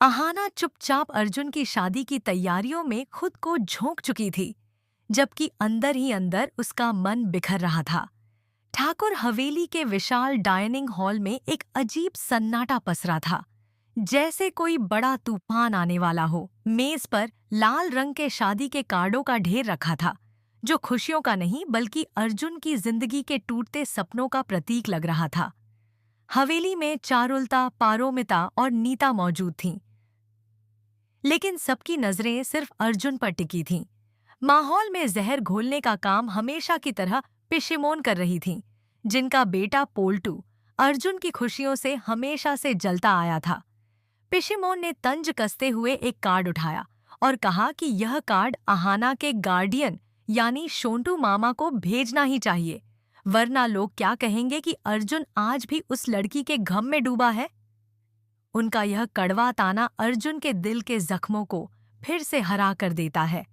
अहाना चुपचाप अर्जुन की शादी की तैयारियों में खुद को झोंक चुकी थी, जबकि अंदर ही अंदर उसका मन बिखर रहा था। ठाकुर हवेली के विशाल डाइनिंग हॉल में एक अजीब सन्नाटा पसरा था, जैसे कोई बड़ा तूफान आने वाला हो। मेज पर लाल रंग के शादी के कार्डों का ढेर रखा था, जो खुशियों का नहीं बल्कि अर्जुन की जिंदगी के टूटते सपनों का प्रतीक लग रहा था। हवेली में चारुलता, पारोमिता और नीता मौजूद थीं, लेकिन सबकी नजरें सिर्फ अर्जुन पर टिकी थीं। माहौल में जहर घोलने का काम हमेशा की तरह पिशिमोन कर रही थीं, जिनका बेटा पोल्टू अर्जुन की खुशियों से हमेशा से जलता आया था। पिशिमोन ने तंज कसते हुए एक कार्ड उठाया और कहा कि यह कार्ड अहाना के गार्डियन यानी शोंटू मामा को भेजना ही चाहिए, वरना लोग क्या कहेंगे कि अर्जुन आज भी उस लड़की के गम में डूबा है। उनका यह कड़वा ताना अर्जुन के दिल के जख्मों को फिर से हरा कर देता है।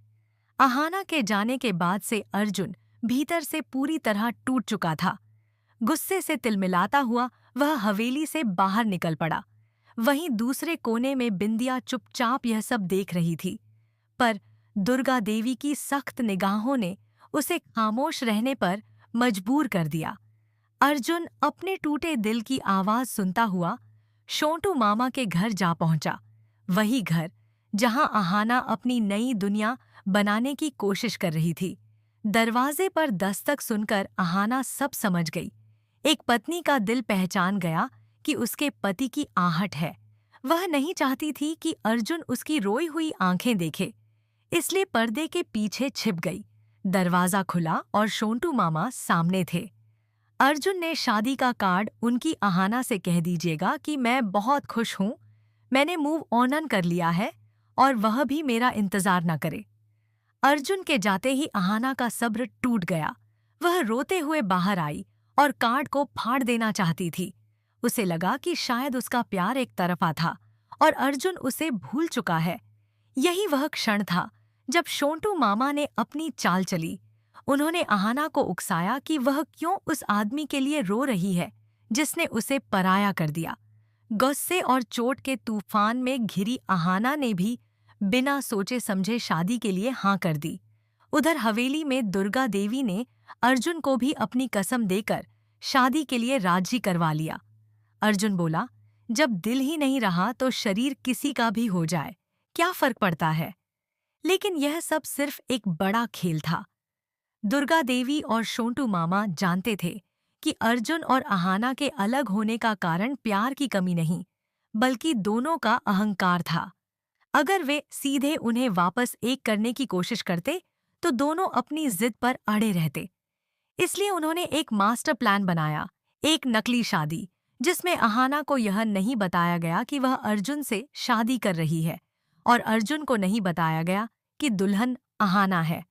अहाना के जाने के बाद से अर्जुन भीतर से पूरी तरह टूट चुका था। गुस्से से तिलमिलाता हुआ वह हवेली से बाहर निकल पड़ा। वहीं दूसरे कोने में बिंदिया चुपचाप यह सब देख रही थी, पर दुर्गा देवी की सख्त निगाहों ने उसे खामोश रहने पर मजबूर कर दिया। अर्जुन अपने टूटे दिल की आवाज सुनता हुआ शोंटू मामा के घर जा पहुंचा। वही घर जहां अहाना अपनी नई दुनिया बनाने की कोशिश कर रही थी। दरवाजे पर दस्तक सुनकर अहाना सब समझ गई। एक पत्नी का दिल पहचान गया कि उसके पति की आहट है। वह नहीं चाहती थी कि अर्जुन उसकी रोई हुई आंखें देखे, इसलिए पर्दे के पीछे छिप गई। दरवाजा खुला और शोंटू मामा सामने थे। अर्जुन ने शादी का कार्ड उनकी अहाना से कह दीजिएगा कि मैं बहुत खुश हूँ, मैंने मूव ऑन कर लिया है और वह भी मेरा इंतजार न करे। अर्जुन के जाते ही अहाना का सब्र टूट गया। वह रोते हुए बाहर आई और कार्ड को फाड़ देना चाहती थी। उसे लगा कि शायद उसका प्यार एक तरफा था और अर्जुन उसे भूल चुका है। यही वह क्षण था जब शोंटू मामा ने अपनी चाल चली। उन्होंने अहाना को उकसाया कि वह क्यों उस आदमी के लिए रो रही है जिसने उसे पराया कर दिया। गुस्से और चोट के तूफान में घिरी अहाना ने भी बिना सोचे समझे शादी के लिए हाँ कर दी। उधर हवेली में दुर्गा देवी ने अर्जुन को भी अपनी कसम देकर शादी के लिए राजी करवा लिया। अर्जुन बोला, जब दिल ही नहीं रहा तो शरीर किसी का भी हो जाए, क्या फर्क पड़ता है। लेकिन यह सब सिर्फ एक बड़ा खेल था। दुर्गा देवी और शोंटू मामा जानते थे कि अर्जुन और अहाना के अलग होने का कारण प्यार की कमी नहीं, बल्कि दोनों का अहंकार था। अगर वे सीधे उन्हें वापस एक करने की कोशिश करते, तो दोनों अपनी जिद पर अड़े रहते। इसलिए उन्होंने एक मास्टर प्लान बनाया, एक नकली शादी, जिसमें अहाना को यह नहीं बताया गया कि वह अर्जुन से शादी कर रही है और अर्जुन को नहीं बताया गया कि दुल्हन अहाना है।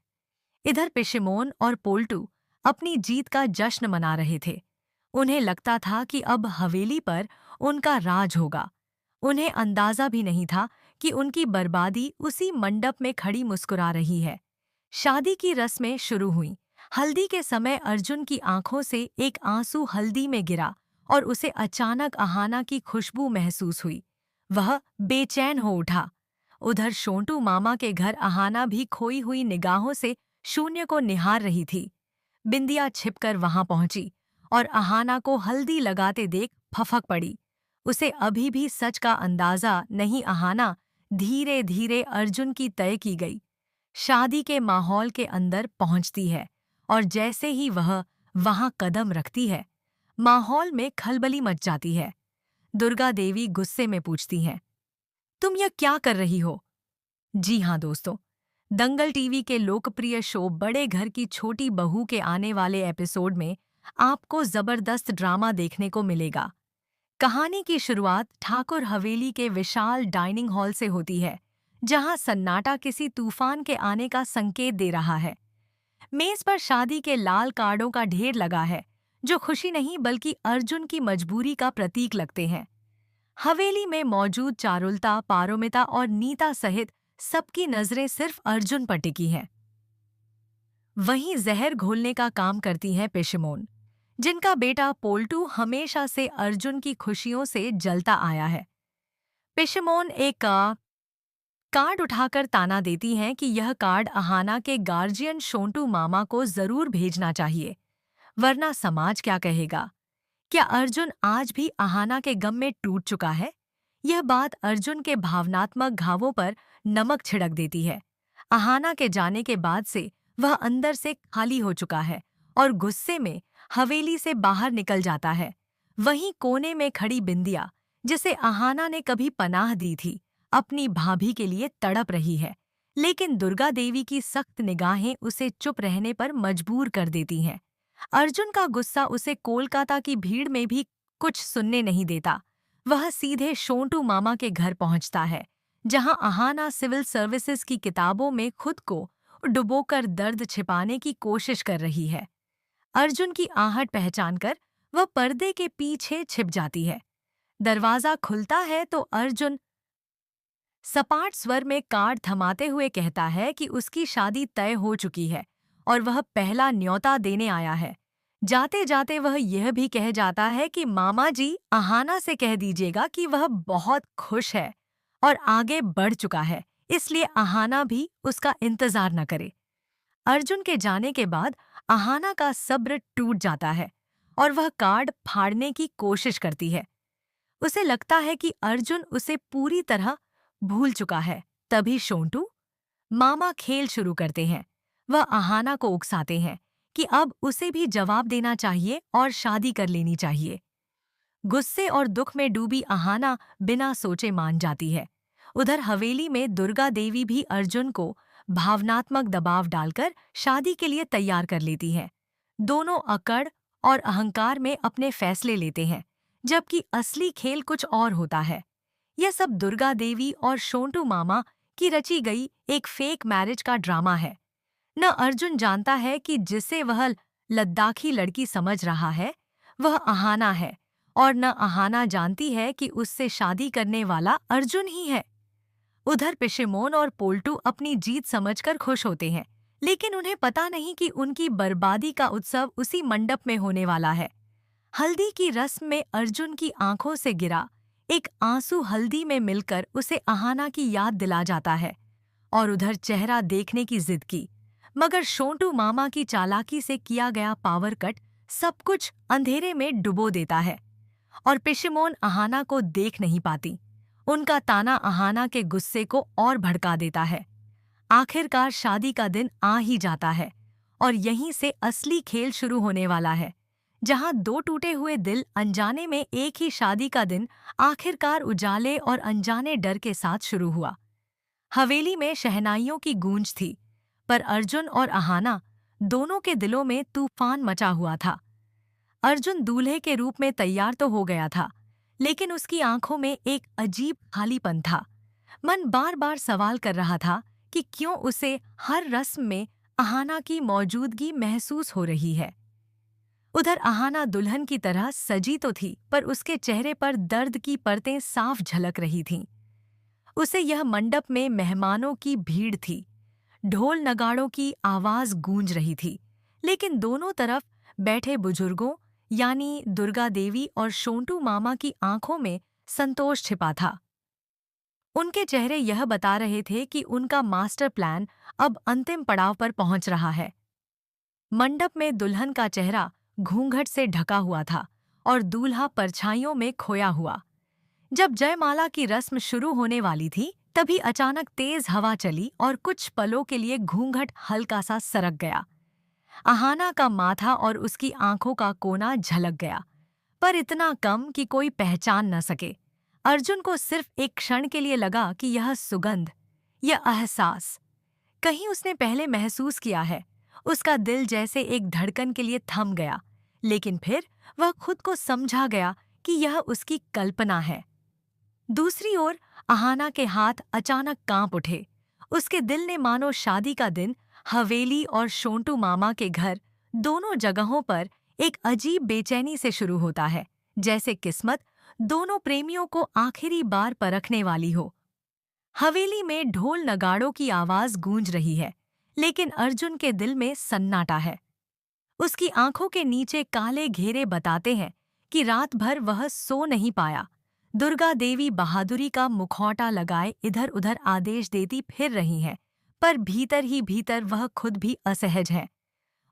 इधर पिशिमोन और पोल्टू अपनी जीत का जश्न मना रहे थे। उन्हें लगता था कि अब हवेली पर उनका राज होगा। उन्हें अंदाजा भी नहीं था कि उनकी बर्बादी उसी मंडप में खड़ी मुस्कुरा रही है। शादी की रस्में शुरू हुईं। हल्दी के समय अर्जुन की आंखों से एक आंसू हल्दी में गिरा और उसे अचानक अहाना की खुशबू महसूस हुई। वह बेचैन हो उठा। उधर शोंटू मामा के घर अहाना भी खोई हुई निगाहों से शून्य को निहार रही थी। बिंदिया छिपकर वहां पहुंची और अहाना को हल्दी लगाते देख फफक पड़ी। उसे अभी भी सच का अंदाजा नहीं। अहाना धीरे धीरे अर्जुन की तय की गई शादी के माहौल के अंदर पहुंचती है और जैसे ही वह वहां कदम रखती है, माहौल में खलबली मच जाती है। दुर्गा देवी गुस्से में पूछती हैं, तुम यह क्या कर रही हो? जी हाँ दोस्तों, दंगल टीवी के लोकप्रिय शो बड़े घर की छोटी बहू के आने वाले एपिसोड में आपको जबरदस्त ड्रामा देखने को मिलेगा। कहानी की शुरुआत ठाकुर हवेली के विशाल डाइनिंग हॉल से होती है, जहां सन्नाटा किसी तूफान के आने का संकेत दे रहा है। मेज पर शादी के लाल कार्डों का ढेर लगा है, जो खुशी नहीं बल्कि अर्जुन की मजबूरी का प्रतीक लगते हैं। हवेली में मौजूद चारुलता, पारोमिता और नीता सहित सबकी नजरें सिर्फ अर्जुन पर टिकी हैं। वहीं जहर घोलने का काम करती है पिशिमोन, जिनका बेटा पोल्टू हमेशा से अर्जुन की खुशियों से जलता आया है। पेशेमोन एक कार्ड उठाकर ताना देती हैं कि यह कार्ड अहाना के गार्जियन शोंटू मामा को जरूर भेजना चाहिए, वरना समाज क्या कहेगा। क्या अर्जुन आज भी अहाना के गम में टूट चुका है? यह बात अर्जुन के भावनात्मक घावों पर नमक छिड़क देती है। अहाना के जाने के बाद से वह अंदर से खाली हो चुका है और गुस्से में हवेली से बाहर निकल जाता है। वहीं कोने में खड़ी बिंदिया, जिसे अहाना ने कभी पनाह दी थी, अपनी भाभी के लिए तड़प रही है। लेकिन दुर्गा देवी की सख्त निगाहें उसे चुप रहने पर मजबूर कर देती हैं। अर्जुन का गुस्सा उसे कोलकाता की भीड़ में भी कुछ सुनने नहीं देता। वह सीधे शोंटू मामा के घर पहुंचता है, जहां अहाना सिविल सर्विसेज की किताबों में खुद को डुबोकर दर्द छिपाने की कोशिश कर रही है। अर्जुन की आहट पहचानकर वह पर्दे के पीछे छिप जाती है। दरवाजा खुलता है तो अर्जुन सपाट स्वर में कार्ड थमाते हुए कहता है कि उसकी शादी तय हो चुकी है और वह पहला न्योता देने आया है। जाते जाते वह यह भी कह जाता है कि मामा जी, अहाना से कह दीजिएगा कि वह बहुत खुश है और आगे बढ़ चुका है, इसलिए अहाना भी उसका इंतजार न करे। अर्जुन के जाने के बाद अहाना का सब्र टूट जाता है और वह कार्ड फाड़ने की कोशिश करती है। उसे लगता है कि अर्जुन उसे पूरी तरह भूल चुका है। तभी शोंटू मामा खेल शुरू करते हैं। वह अहाना को उकसाते हैं कि अब उसे भी जवाब देना चाहिए और शादी कर लेनी चाहिए। गुस्से और दुख में डूबी अहाना बिना सोचे मान जाती है। उधर हवेली में दुर्गा देवी भी अर्जुन को भावनात्मक दबाव डालकर शादी के लिए तैयार कर लेती है। दोनों अकड़ और अहंकार में अपने फैसले लेते हैं, जबकि असली खेल कुछ और होता है। यह सब दुर्गा देवी और शोंटू मामा की रची गई एक फेक मैरिज का ड्रामा है। न अर्जुन जानता है कि जिसे वह लद्दाखी लड़की समझ रहा है वह अहाना है, और न अहाना जानती है कि उससे शादी करने वाला अर्जुन ही है। उधर पिशेमोन और पोल्टू अपनी जीत समझकर खुश होते हैं, लेकिन उन्हें पता नहीं कि उनकी बर्बादी का उत्सव उसी मंडप में होने वाला है। हल्दी की रस्म में अर्जुन की आंखों से गिरा एक आंसू हल्दी में मिलकर उसे अहाना की याद दिला जाता है, और उधर चेहरा देखने की जिद की, मगर शोंटू मामा की चालाकी से किया गया पावर कट सब कुछ अंधेरे में डुबो देता है और पिशेमोन अहाना को देख नहीं पाती। उनका ताना अहाना के गुस्से को और भड़का देता है। आखिरकार शादी का दिन आ ही जाता है और यहीं से असली खेल शुरू होने वाला है, जहां दो टूटे हुए दिल अनजाने में एक ही शादी का दिन आखिरकार उजाले और अनजाने डर के साथ शुरू हुआ। हवेली में शहनाइयों की गूंज थी, पर अर्जुन और अहाना दोनों के दिलों में तूफान मचा हुआ था। अर्जुन दूल्हे के रूप में तैयार तो हो गया था, लेकिन उसकी आंखों में एक अजीब खालीपन था। मन बार बार सवाल कर रहा था कि क्यों उसे हर रस्म में अहाना की मौजूदगी महसूस हो रही है। उधर अहाना दुल्हन की तरह सजी तो थी, पर उसके चेहरे पर दर्द की परतें साफ झलक रही थीं। उसे यह मंडप में मेहमानों की भीड़ थी, ढोल नगाड़ों की आवाज गूंज रही थी, लेकिन दोनों तरफ बैठे बुजुर्गों यानी दुर्गा देवी और शोंटू मामा की आंखों में संतोष छिपा था। उनके चेहरे यह बता रहे थे कि उनका मास्टर प्लान अब अंतिम पड़ाव पर पहुंच रहा है। मंडप में दुल्हन का चेहरा घूंघट से ढका हुआ था और दूल्हा परछाइयों में खोया हुआ। जब जयमाला की रस्म शुरू होने वाली थी, तभी अचानक तेज हवा चली और कुछ पलों के लिए घूंघट हल्का सा सरक गया। अहाना का माथा और उसकी आंखों का कोना झलक गया, पर इतना कम कि कोई पहचान न सके। अर्जुन को सिर्फ एक क्षण के लिए लगा कि यह सुगंध, यह एहसास कहीं उसने पहले महसूस किया है। उसका दिल जैसे एक धड़कन के लिए थम गया, लेकिन फिर वह खुद को समझा गया कि यह उसकी कल्पना है। दूसरी ओर अहाना के हाथ अचानक कांप उठे। उसके दिल ने मानो शादी का दिन हवेली और शोंटू मामा के घर, दोनों जगहों पर एक अजीब बेचैनी से शुरू होता है, जैसे किस्मत दोनों प्रेमियों को आखिरी बार परखने वाली हो। हवेली में ढोल नगाड़ों की आवाज गूंज रही है, लेकिन अर्जुन के दिल में सन्नाटा है। उसकी आंखों के नीचे काले घेरे बताते हैं कि रात भर वह सो नहीं पाया। दुर्गा देवी बहादुरी का मुखौटा लगाए इधर उधर आदेश देती फिर रही हैं, पर भीतर ही भीतर वह खुद भी असहज है।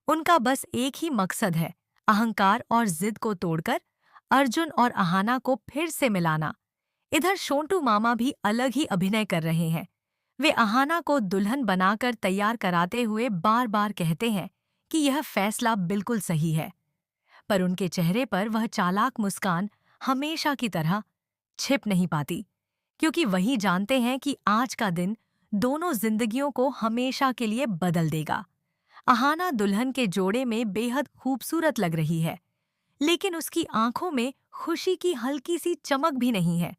उनका बस एक ही मकसद है, अहंकार और जिद को तोड़कर अर्जुन और अहाना को फिर से मिलाना। इधर शोंटू मामा भी अलग ही अभिनय कर रहे हैं। वे अहाना को दुल्हन बनाकर तैयार कराते हुए बार बार कहते हैं कि यह फैसला बिल्कुल सही है, पर उनके चेहरे पर वह चालाक मुस्कान हमेशा की तरह छिप नहीं पाती, क्योंकि वही जानते हैं कि आज का दिन दोनों जिंदगियों को हमेशा के लिए बदल देगा। अहाना दुल्हन के जोड़े में बेहद खूबसूरत लग रही है, लेकिन उसकी आंखों में खुशी की हल्की सी चमक भी नहीं है।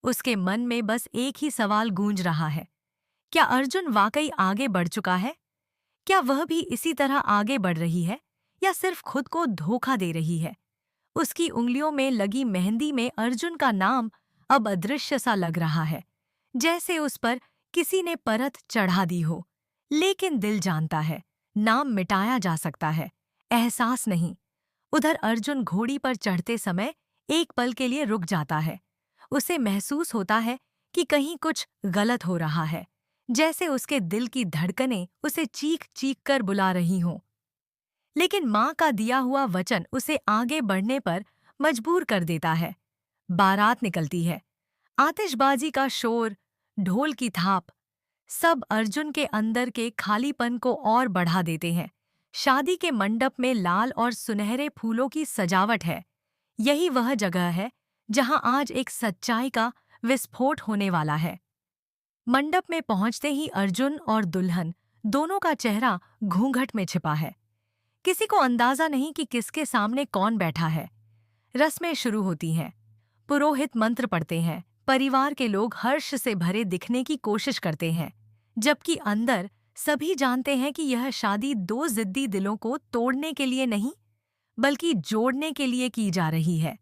उसके मन में बस एक ही सवाल गूंज रहा है, क्या अर्जुन वाकई आगे बढ़ चुका है? क्या वह भी इसी तरह आगे बढ़ रही है, या सिर्फ खुद को धोखा दे रही है? उसकी उंगलियों में लगी मेहंदी में अर्जुन का नाम अब अदृश्य सा लग रहा है, जैसे उस पर किसी ने परत चढ़ा दी हो। लेकिन दिल जानता है, नाम मिटाया जा सकता है, एहसास नहीं। उधर अर्जुन घोड़ी पर चढ़ते समय एक पल के लिए रुक जाता है। उसे महसूस होता है कि कहीं कुछ गलत हो रहा है, जैसे उसके दिल की धड़कनें उसे चीख चीख कर बुला रही हों। लेकिन माँ का दिया हुआ वचन उसे आगे बढ़ने पर मजबूर कर देता है। बारात निकलती है। आतिशबाजी का शोर, ढोल की थाप, सब अर्जुन के अंदर के खालीपन को और बढ़ा देते हैं। शादी के मंडप में लाल और सुनहरे फूलों की सजावट है। यही वह जगह है जहां आज एक सच्चाई का विस्फोट होने वाला है। मंडप में पहुंचते ही अर्जुन और दुल्हन दोनों का चेहरा घूंघट में छिपा है। किसी को अंदाजा नहीं कि किसके सामने कौन बैठा है। रस्में शुरू होती हैं। पुरोहित मंत्र पढ़ते हैं। परिवार के लोग हर्ष से भरे दिखने की कोशिश करते हैं, जबकि अंदर सभी जानते हैं कि यह शादी दो जिद्दी दिलों को तोड़ने के लिए नहीं, बल्कि जोड़ने के लिए की जा रही है।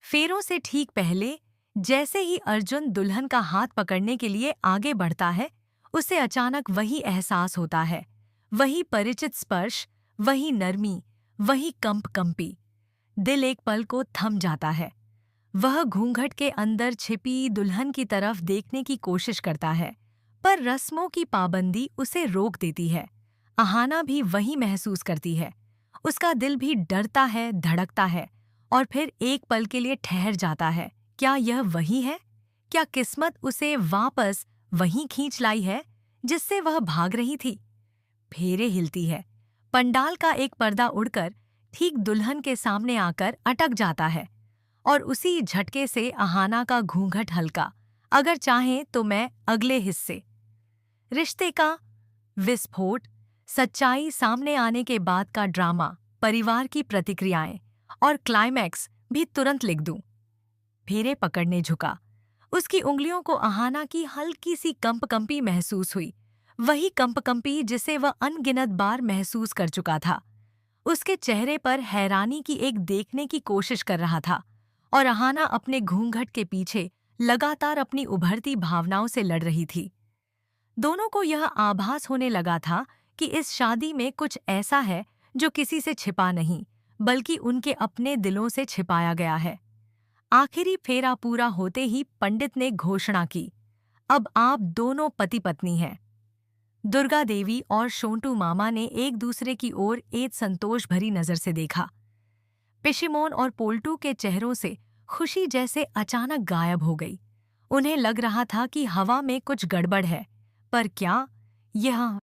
फेरों से ठीक पहले, जैसे ही अर्जुन दुल्हन का हाथ पकड़ने के लिए आगे बढ़ता है, उसे अचानक वही एहसास होता है, वही परिचित स्पर्श, वही नरमी, वही कंपी। दिल एक पल को थम जाता है। वह घूंघट के अंदर छिपी दुल्हन की तरफ देखने की कोशिश करता है, पर रस्मों की पाबंदी उसे रोक देती है। अहाना भी वही महसूस करती है। उसका दिल भी डरता है, धड़कता है, और फिर एक पल के लिए ठहर जाता है। क्या यह वही है? क्या किस्मत उसे वापस वहीं खींच लाई है जिससे वह भाग रही थी? फेरे हिलती है। पंडाल का एक पर्दा उड़कर ठीक दुल्हन के सामने आकर अटक जाता है, और उसी झटके से अहाना का घूंघट हल्का। अगर चाहें तो मैं अगले हिस्से। रिश्ते का विस्फोट, सच्चाई सामने आने के बाद का ड्रामा, परिवार की प्रतिक्रियाएं और क्लाइमैक्स भी तुरंत लिख दूं। फेरे पकड़ने झुका। उसकी उंगलियों को अहाना की हल्की सी कंपी महसूस हुई, वही कंपी जिसे वह अनगिनत बार महसूस कर चुका था। उसके चेहरे पर हैरानी की एक देखने की कोशिश कर रहा था, और अहाना अपने घूंघट के पीछे लगातार अपनी उभरती भावनाओं से लड़ रही थी। दोनों को यह आभास होने लगा था कि इस शादी में कुछ ऐसा है जो किसी से छिपा नहीं, बल्कि उनके अपने दिलों से छिपाया गया है। आखिरी फेरा पूरा होते ही पंडित ने घोषणा की, अब आप दोनों पति पत्नी हैं। दुर्गा देवी और शोंटू मामा ने एक दूसरे की ओर एक संतोष भरी नजर से देखा। पिशिमोन और पोल्टू के चेहरों से खुशी जैसे अचानक गायब हो गई। उन्हें लग रहा था कि हवा में कुछ गड़बड़ है, पर क्या? यह